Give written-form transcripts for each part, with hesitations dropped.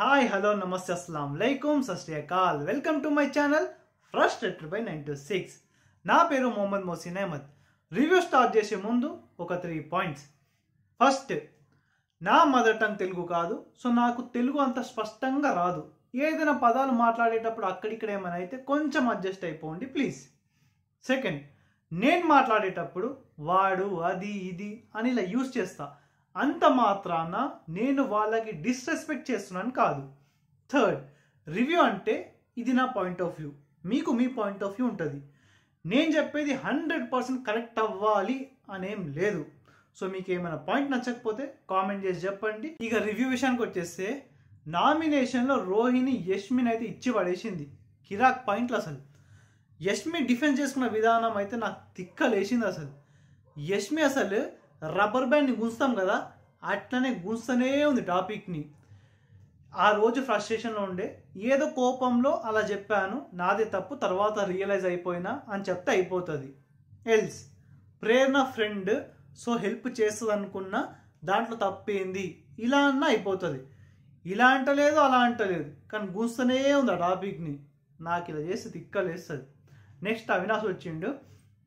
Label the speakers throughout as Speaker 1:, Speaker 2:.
Speaker 1: Hi, hello, namaste, assalamu alaikum, sat shri akal. Welcome to my channel, Frustrated by 926. నా పేరు Mohammed Mohsin Ahmed. Review start చేసే ముందు ఒక 3 points. First, నా మదర్ టంగ్ తెలుగు కాదు, సో నాకు తెలుగు అంత స్పష్టంగా రాదు. ఏదైనా పదాలు మాట్లాడేటప్పుడు అక్కడిక్కడ ఏమైనా అయితే కొంచెం అడ్జస్ట్ అయిపోండి ప్లీజ్. సెకండ్, నేను మాట్లాడేటప్పుడు వాడు, అది, ఇది అని ఇలా యూజ్ చేస్తా. అంత మాత్రాన నేను వాళ్ళకి డిస్రెస్పెక్ట్ చేస్తున్నాను కాదు. థర్డ్, రివ్యూ అంటే ఇది నా పాయింట్ ఆఫ్ వ్యూ, మీకు మీ పాయింట్ ఆఫ్ వ్యూ ఉంటుంది. నేను చెప్పేది 100% కరెక్ట్ అవ్వాలి అనేం లేదు. సో మీకు ఏమైనా పాయింట్ నచ్చకపోతే కామెంట్ చేసి చెప్పండి. ఇక రివ్యూ విషయానికి వచ్చేస్తే, నామినేషన్లో రోహిణి యష్మిని అయితే ఇచ్చి పడేసింది. కిరాక్ పాయింట్లు అసలు. యష్మి డిఫెన్స్ చేసుకున్న విధానం అయితే నాకు తిక్కలేసింది అసలు. యష్మి అసలు రబ్బర్ బ్యాండ్ని గుంచుతాం కదా, అట్లనే గుంచుతూనే ఉంది టాపిక్ని. ఆ రోజు ఫ్రస్ట్రేషన్లో ఉండే, ఏదో కోపంలో అలా చెప్పాను, నాదే తప్పు, తర్వాత రియలైజ్ అయిపోయినా అని చెప్తే అయిపోతుంది. ఎల్స్ ప్రేరణ ఫ్రెండ్, సో హెల్ప్ చేస్తుంది అనుకున్నా, దాంట్లో తప్పేంది ఇలా అన్నా అయిపోతుంది. ఇలా అంటలేదు, అలా అంటలేదు, కానీ గుంచుతూనే ఉంది ఆ టాపిక్ని. నాకు ఇలా చేస్తే తిక్కలేస్తుంది. నెక్స్ట్ అవినాష్ వచ్చిండు.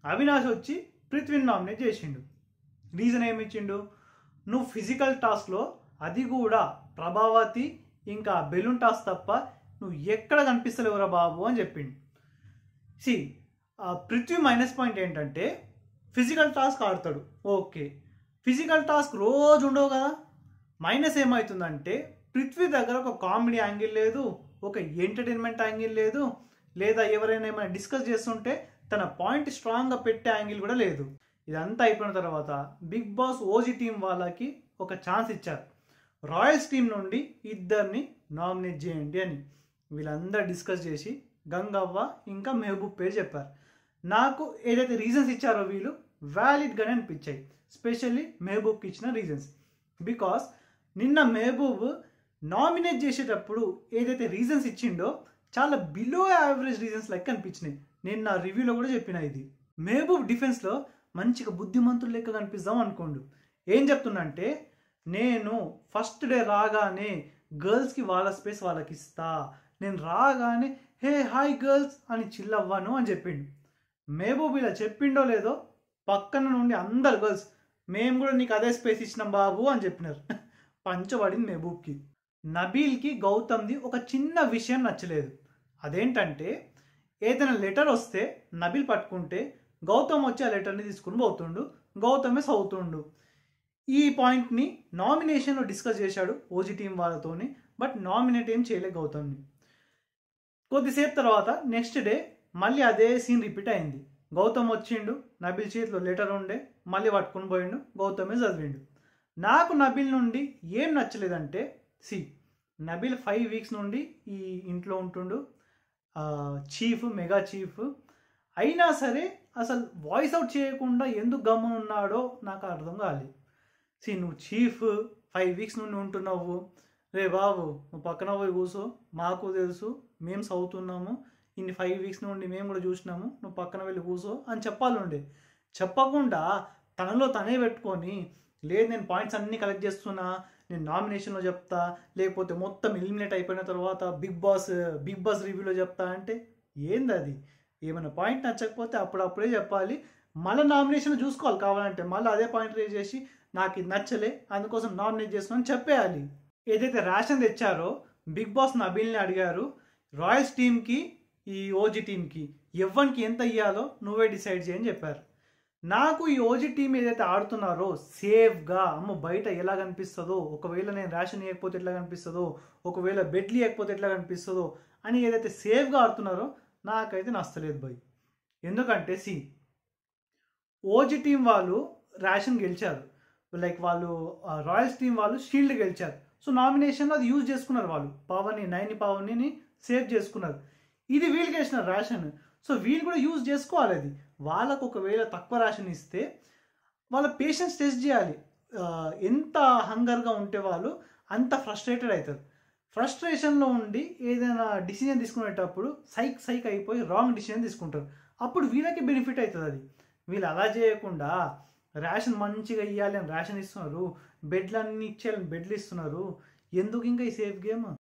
Speaker 1: అవినాష్ వచ్చి పృథ్వీని నామినేట్ చేసిండు. రీజన్ ఏమి ఇచ్చిండు? నువ్వు ఫిజికల్ టాస్క్లో, అది కూడా ప్రభావతి ఇంకా బెలూన్ టాస్క్ తప్ప నువ్వు ఎక్కడ కనిపిస్తలేవురా బాబు అని చెప్పిండు. సి పృథ్వీ మైనస్ పాయింట్ ఏంటంటే ఫిజికల్ టాస్క్ ఆడతాడు, ఓకే. ఫిజికల్ టాస్క్ రోజు ఉండవు కదా. మైనస్ ఏమవుతుందంటే పృథ్వీ దగ్గర ఒక కామెడీ యాంగిల్ లేదు, ఒక ఎంటర్టైన్మెంట్ యాంగిల్ లేదు, లేదా ఎవరైనా ఏమైనా డిస్కస్ చేస్తుంటే తన పాయింట్ స్ట్రాంగ్గా పెట్టే యాంగిల్ కూడా లేదు. ఇదంతా అయిపోయిన తర్వాత బిగ్ బాస్ ఓజీ టీం వాళ్ళకి ఒక ఛాన్స్ ఇచ్చారు. రాయల్స్ టీం నుండి ఇద్దరిని నామినేట్ చేయండి అని. వీళ్ళందరూ డిస్కస్ చేసి గంగవ్వ ఇంకా మెహబూబ్ పేరు చెప్పారు. నాకు ఏదైతే రీజన్స్ ఇచ్చారో వీళ్ళు వ్యాలిడ్గానే అనిపించాయి, స్పెషల్లీ మెహబూబ్కి ఇచ్చిన రీజన్స్. బికాస్ నిన్న మెహబూబ్ నామినేట్ చేసేటప్పుడు ఏదైతే రీజన్స్ ఇచ్చిండో చాలా బిలో యావరేజ్ రీజన్స్ లెక్క అనిపించినాయి. నేను నా రివ్యూలో కూడా చెప్పిన ఇది. మెహబూబ్ డిఫెన్స్లో మంచిగా బుద్ధిమంతులు లెక్క కనిపిస్తాం అనుకోండు. ఏం చెప్తున్నా అంటే, నేను ఫస్ట్ డే రాగానే గర్ల్స్కి వాళ్ళ స్పేస్ వాళ్ళకి ఇస్తా, నేను రాగానే హే హాయ్ గర్ల్స్ అని చిల్లవ్వను అని చెప్పిండు. మెహబూబ్ ఇలా చెప్పిండో లేదో పక్కన నుండి అందరు గర్ల్స్ మేము కూడా నీకు అదే స్పేస్ ఇచ్చినాం బాబు అని చెప్పినారు. పంచబడింది మెహబూబ్కి. నబీల్కి గౌతమ్ది ఒక చిన్న విషయం నచ్చలేదు. అదేంటంటే, ఏదైనా లెటర్ వస్తే నబీల్ పట్టుకుంటే గౌతమ్ వచ్చి ఆ లెటర్ని తీసుకుని పోతుండు, గౌతమే చదువుతుండు. ఈ పాయింట్ని నామినేషన్లో డిస్కస్ చేశాడు ఓజీ టీం వాళ్ళతోని, బట్ నామినేట్ ఏం చేయలేదు గౌతమ్ని. కొద్దిసేపు తర్వాత నెక్స్ట్ డే మళ్ళీ అదే సీన్ రిపీట్ అయింది. గౌతమ్ వచ్చిండు, నబీల్ చేతిలో లెటర్ ఉండే, మళ్ళీ పట్టుకుని పోయిండు, గౌతమే చదివిండు. నాకు నబీల్ నుండి ఏం నచ్చలేదంటే, నబీల్ 5 వీక్స్ నుండి ఈ ఇంట్లో ఉంటుండు, చీఫ్, మెగా చీఫ్ అయినా సరే అసలు వాయిస్ అవుట్ చేయకుండా ఎందుకు గమ్మున ఉన్నాడో నాకు అర్థం కాలేదు. నువ్వు చీఫ్ 5 వీక్స్ నుండి ఉంటున్నావు, రే బాబు నువ్వు పక్కన పోయి కూర్చో, మాకు తెలుసు, మేము చదువుతున్నాము, ఇన్ని 5 వీక్స్ నుండి మేము కూడా చూసినాము, నువ్వు పక్కన వెళ్ళి కూర్చో అని చెప్పాలండే. చెప్పకుండా తనలో తనే పెట్టుకొని, లేదు నేను పాయింట్స్ అన్నీ కలెక్ట్ చేస్తున్నా, నేను నామినేషన్లో చెప్తా, లేకపోతే మొత్తం ఎలిమినేట్ అయిపోయిన తర్వాత బిగ్ బాస్ రివ్యూలో చెప్తా అంటే ఏంది అది? ఏమైనా పాయింట్ నచ్చకపోతే అప్పుడప్పుడే చెప్పాలి, మళ్ళీ నామినేషన్ చూసుకోవాలి. కావాలంటే మళ్ళీ అదే పాయింట్ రేజ్ చేసి నాకు ఇది నచ్చలే అందుకోసం నామినేట్ చేస్తున్నాను చెప్పేయాలి. ఏదైతే రేషన్ తెచ్చారో బిగ్ బాస్ నబీల్ని అడిగారు, రాయల్స్ టీంకి ఈ ఓజీ టీంకి ఎవ్వరికి ఎంత ఇవ్వాలో నువ్వే డిసైడ్ చేయని చెప్పారు. నాకు ఈ ఓజీ టీం ఏదైతే ఆడుతున్నారో సేఫ్గా, బయట ఎలా కనిపిస్తుందో, ఒకవేళ నేను రేషన్ ఇవ్వకపోతే ఎట్లా కనిపిస్తుందో, ఒకవేళ బెడ్లు ఇవ్వకపోతే ఎట్లా కనిపిస్తుందో అని ఏదైతే సేఫ్గా ఆడుతున్నారో నాకైతే నచ్చలేదు భయ్. ఎందుకంటే ఓజీ టీం వాళ్ళు రేషన్ గెలిచారు, లైక్ వాళ్ళు రాయల్స్ టీం వాళ్ళు షీల్డ్ గెలిచారు. సో నామినేషన్లో అది యూజ్ చేసుకున్నారు, వాళ్ళు నైని పవర్ని సేవ్ చేసుకున్నారు. ఇది వీళ్ళు గెలిచిన రేషన్, సో వీళ్ళు కూడా యూజ్ చేసుకోవాలి. అది వాళ్ళకు ఒకవేళ తక్కువ రేషన్ ఇస్తే వాళ్ళ పేషెన్స్ టెస్ట్ చేయాలి. ఎంత హంగర్గా ఉంటే వాళ్ళు అంత ఫ్రస్ట్రేటెడ్ అవుతారు. ఫ్రస్ట్రేషన్లో ఉండి ఏదైనా డిసిజన్ తీసుకునేటప్పుడు సైక్ అయిపోయి రాంగ్ డిసిజన్ తీసుకుంటారు. అప్పుడు వీళ్ళకి బెనిఫిట్ అవుతుంది అది. వీళ్ళు అలా చేయకుండా రేషన్ మంచిగా ఇవ్వాలి అని రేషన్ ఇస్తున్నారు, బెడ్లు అన్నీ ఇచ్చేయాలని బెడ్లు ఇస్తున్నారు. ఎందుకు ఇంకా ఈ సేఫ్ గేమ్?